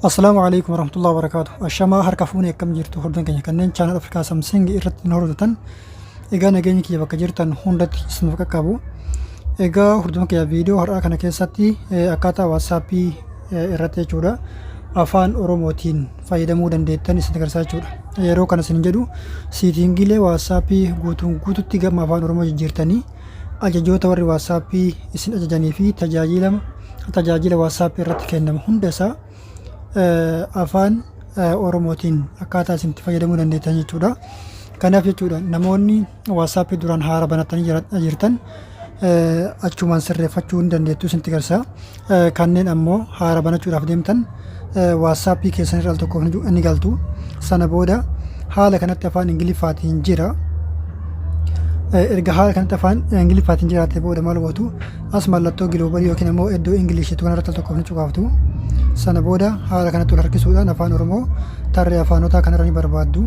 Assalamualaikum warahmatullahi wabarakatuh. Ashama harka fuuni akkam jirtu hordoftoota keenya kanneen channel Afrikaa Samsung irratti nu hordoftan. Egaa nageenyi kiyya bakka jirtan hundatti isin qaqqabu. Egaa hordoftoota keenya viidiyoo har'aa kana keessatti akkaataa WhatsApp irratti jechuudha afaan Oromootiin fayyadamuu dandeettan isin agarsiisaa jechuudha. Yeroo kana isin jedhu siitingiilee WhatsApp guutuutti gama afaan Oromoo jijjiirtanii ajajoota warri WhatsApp isin ajajanii fi tajaajila WhatsApp irratti kennamu hunda isaa afaan Oromootiin akkaataa isin itti fayyadamuu dandeettan jechuudha. Kanaaf jechuudha namoonni WhatsApp duraan haara banatanii jirtan achumaan sirreeffachuu hin dandeettu isin agarsiisa. Kanneen ammoo haara banachuudhaaf deemtan WhatsApp keessan irra tokko ni galtu. Sana booda haala kanatti afaan Ingiliffaatiin jira. Erga haala kanatti afaan Ingiliffaatiin jiraate booda maal gootu as mallattoo giloobalii yookiin ammoo iddoo Ingiliishiitu kanarratti tokko ni cuqaaftu. Sana booda haala kanatti wal harkisuudhaan afaan Oromoo tarree afaanotaa kanarra ni barbaaddu.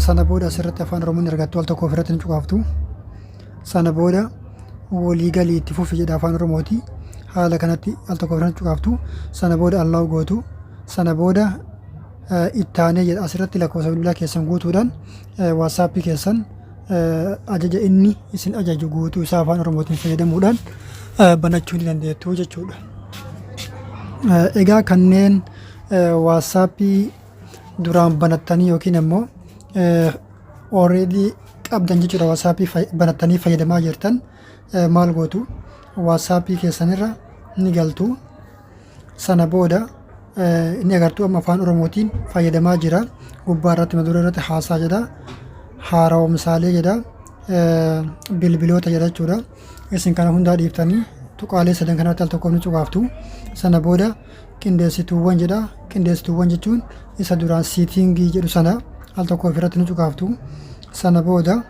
Sana booda asirratti afaan Oromoon argattu al tokko ofirratti ni cuqaaftu. Sana booda walii galii itti fufi jedha afaan Oromooti. Haala kanatti al tokko ofirratti cuqaaftu. Sana booda allaa'u gootu. Sana booda ittaanee jedha asirratti lakkoofsa bilbilaa keessan guutuudhaan WhatsApp keessan ajaja inni isin ajaju guutuu isaa afaan Oromootiin fayyadamuudhaan banachuu ni dandeettu jechuudha. Egaa kanneen WhatsApp duraan banattanii yookiin ammoo already qabdan jechuudha WhatsApp banattanii fayyadamaa jirtan maal gootu WhatsApp keessanirra ni galtu. Sana booda inni agartuu amma afaan Oromootiin fayyadamaa jira. Gubbaa irratti mata duree irratti haasaa jedha. Haaromsaalee jedha. Bilbiloota jedha jechuudha. Isin kana hundaa dhiiftanii tuqaalee sadan kanatti al tokko ni cuqaaftu. Sana booda qindeessituuwwan jedha. Qindeessituuwwan jechuun isa duraan siitingii jedhu sana al tokko ofirratti ni cuqaaftu. Sana booda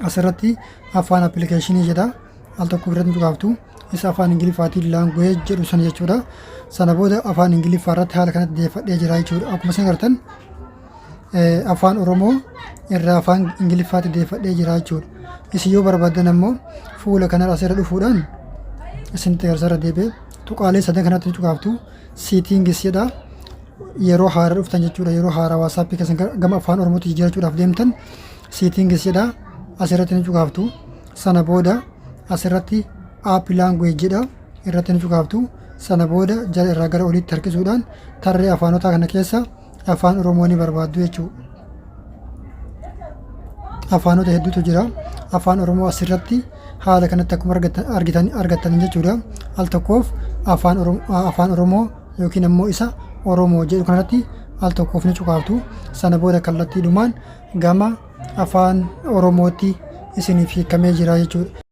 asirratti afaan appilikeeshinii jedha. Al tokko ofirratti ni cuqaaftu. Isa afaan Ingiliffaatiin laanguweej jedhu sana jechuudha. Sana booda afaan Ingiliffaa irratti haala kanatti deeffadhee jira jechuudha. Akkuma isin agartan afaan Oromoo irraa afaan Ingiliffaatti deeffadhee jira jechuudha. Isin yoo barbaadan ammoo fuula kanarra asirra dhufuudhaan isinitti agarsiisa deebi'ee tuqaalee sadan kanatti ni cuqaaftu. Siitingis jedha. Yeroo haara dhuftan jechuudha. Yeroo haara WhatsApp keessan gama afaan Oromootti jijjiirachuudhaaf deemtan siitingis jedha. Asirratti ni cuqaaftu. Sana booda asirratti app language jedha. Irratti ni cuqaaftu. Sana booda jala irraa gara oliitti harkisuudhaan tarree afaanotaa kana keessa afaan Oromoo ni barbaaddu jechuudha. Afaanota hedduutu jira. Afaan Oromoo asirratti haala kanatti akkuma argattan jechuudha. Al tokkoof afaan Oromoo yookiin ammoo isa Oromoo jedhu kanatti al tokkoof ni cuqaaftu. Sana booda kallattiidhumaan gama afaan Oromootti isiniif hiikamee jira jechuudha.